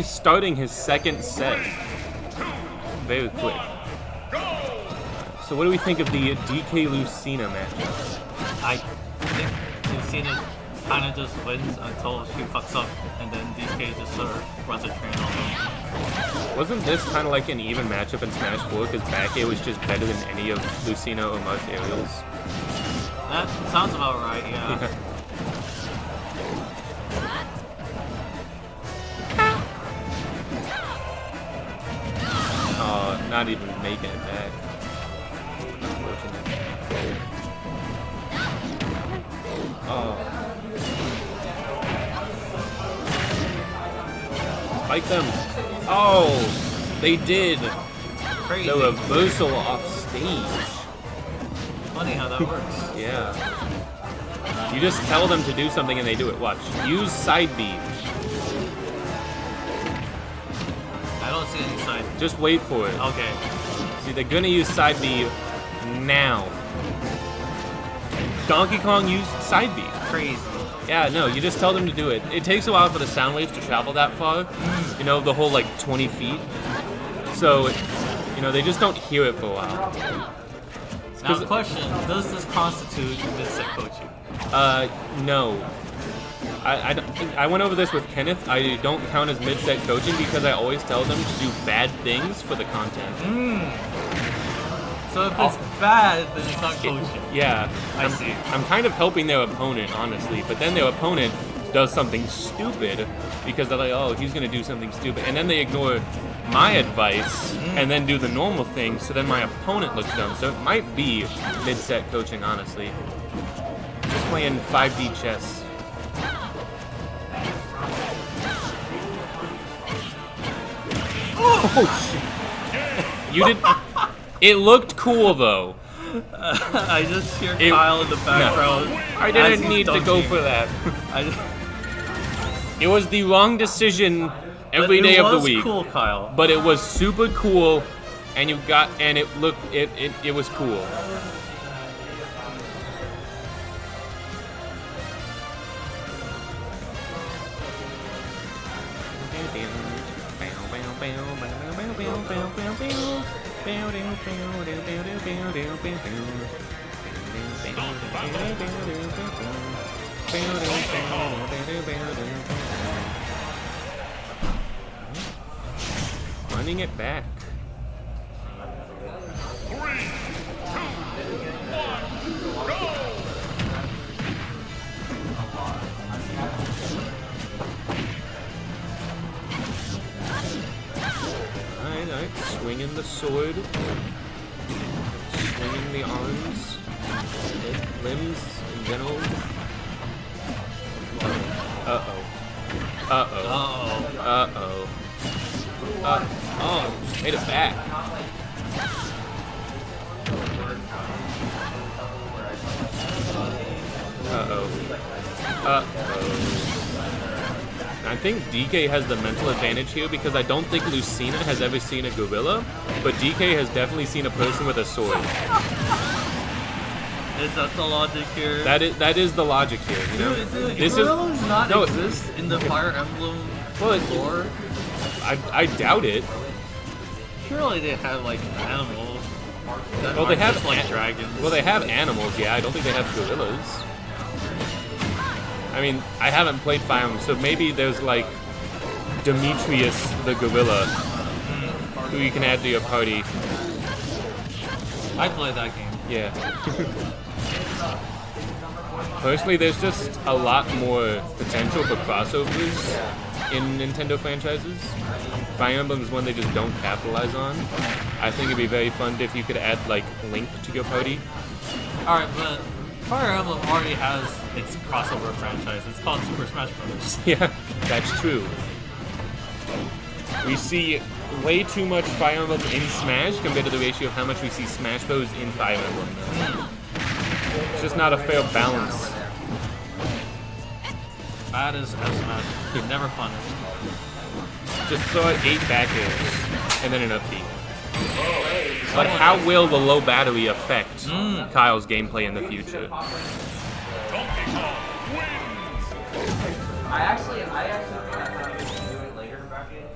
He's starting his second set. Very quick. So what do we think of the DK Lucina matchup? I think Lucina kind of just wins until she fucks up, and then DK just sort of runs a train on them. Wasn't this kind of like an even matchup in Smash 4 because back air was just better than any of Lucina or Mark's aerials? That sounds about right, yeah. Oh, not even making it back. Unfortunate. Oh. Spike them. Oh, they did. Crazy. The reversal off stage. Funny how that works. Yeah. You just tell them to do something and they do it. Watch. Use side B. I don't see any side. Just wait for it. Okay. See, they're gonna use side B now. Donkey Kong used side B. Crazy. Yeah, no, you just tell them to do it. It takes a while for the sound waves to travel that far. You know, the whole, like, 20 feet. So, you know, they just don't hear it for a while. Now, question, does this constitute mid-set coaching? No. I went over this with Kenneth. I don't count as mid-set coaching because I always tell them to do bad things for the content. So if it's bad, then it's not coaching. Yeah. I see. I'm kind of helping their opponent, honestly, but then their opponent does something stupid because they're like, oh, he's going to do something stupid. And then they ignore my advice and then do the normal thing, so then my opponent looks dumb. So it might be mid-set coaching, honestly. Just playing 5D chess. Oh, shit. You did... It looked cool, though. I just hear Kyle in the background. No, I didn't need to go for that. It was the wrong decision every day of the week. It was cool, Kyle. But it was super cool, and it was cool. Running it back. 3, 2, 1, go! Alright, swinging the sword. Swinging the arms. Limbs in general. Uh-oh. Uh-oh. Uh-oh. Oh, made it back. Uh-oh. Uh-oh. I think DK has the mental advantage here because I don't think Lucina has ever seen a gorilla, but DK has definitely seen a person with a sword. Is that the logic here? That is the logic here, you know? This gorillas not exist in the Fire Emblem lore? I doubt it. Surely they have like animals. Well, they have like dragons. Well, they have animals. Yeah, I don't think they have gorillas. I mean, I haven't played Fire Emblem, so maybe there's like Demetrius the gorilla who you can add to your party. I played that game. Yeah. Personally, there's just a lot more potential for crossovers in Nintendo franchises. Fire Emblem is one they just don't capitalize on. I think it'd be very fun if you could add like Link to your party. Alright, but Fire Emblem already has its crossover franchise. It's called Super Smash Bros. Yeah, that's true. We see way too much Fire Emblem in Smash compared to the ratio of how much we see Smash Bros in Fire Emblem. It's just not a fair balance. Bad as Smash. Never punished. Just saw 8 back airs and then an up B. But how will the low battery affect Kyle's gameplay in the future? I actually do it later, bracket.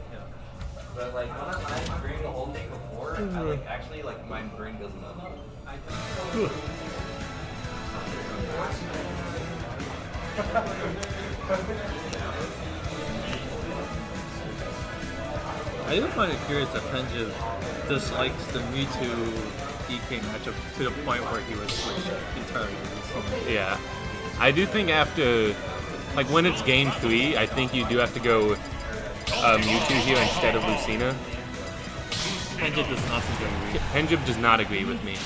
But like when I'm agreeing the whole thing before, I like actually like my brain doesn't know. I do find it curious that Penjib dislikes the Mewtwo DK matchup to the point where he was switched entirely to Lucina. Yeah. I do think after, like when it's game 3, I think you do have to go Mewtwo here instead of Lucina. Penjib does not seem to agree. Penjib does not agree with me.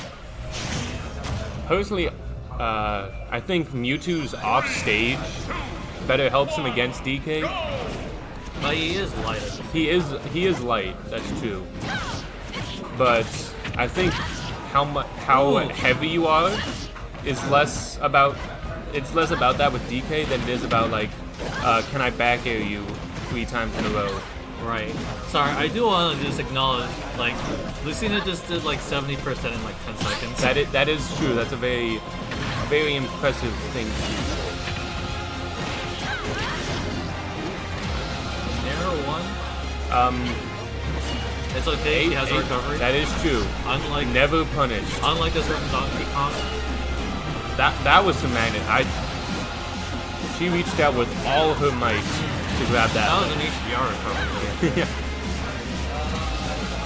Personally, I think Mewtwo's off stage better helps him against DK. But he is light. He is light. That's true. But I think how heavy you are is less about that with DK than it is about like can I back air you 3 times in a row. Right. Sorry, I do want to just acknowledge, like, Lucina just did like 70% in like 10 seconds. That is true. That's a very impressive thing to do. Narrow one. It's okay. He has a recovery. That is true. Unlike Never punished. Unlike a certain Donkey Kong. That was some magnet. She reached out with all her might to grab that. That was an HDR recovery. Yeah.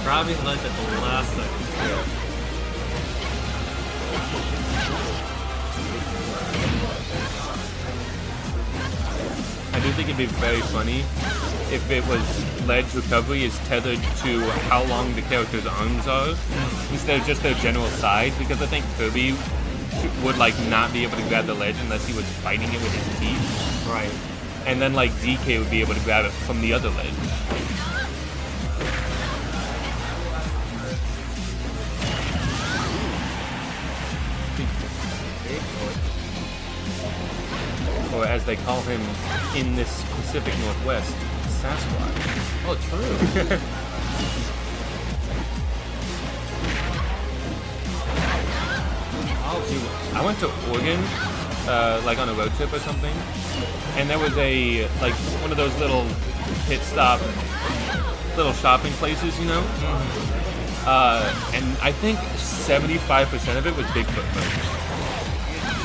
Grabbing ledge at the last second. I do think it'd be very funny if it was ledge recovery is tethered to how long the character's arms are instead of just their general size, because I think Kirby would like not be able to grab the ledge unless he was fighting it with his teeth. Right. And then like DK would be able to grab it from the other ledge. Or as they call him in this Pacific Northwest, Sasquatch. Oh, true. I went to Oregon, like on a road trip or something, and there was a like one of those little pit stop, little shopping places, you know. And I think 75% of it was Bigfoot merch.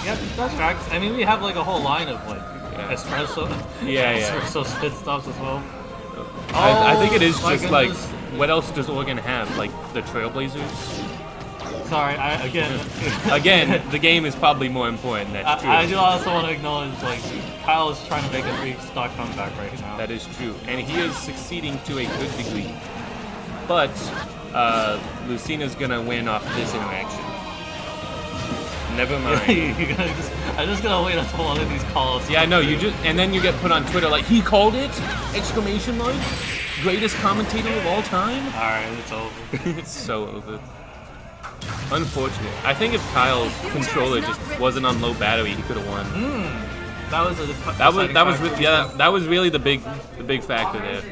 Yeah, that's tracks. I mean, we have like a whole line of like espresso, espresso spit stops as well. I think it is just like, goodness. what else does Oregon have? Like the Trailblazers? Sorry, Again, the game is probably more important. That's true. I do also want to acknowledge, like, Kyle is trying to make a big stock comeback right now. That is true, and he is succeeding to a good degree. But Lucina's gonna win off this interaction. Never mind. I'm just gonna wait until one of these calls. Yeah, no, and then you get put on Twitter like, he called it! Exclamation mark! Greatest commentator of all time? Alright, it's over. It's so over. Unfortunate. I think if Kyle's controller just wasn't on low battery, he could have won. That was That was really the big factor there.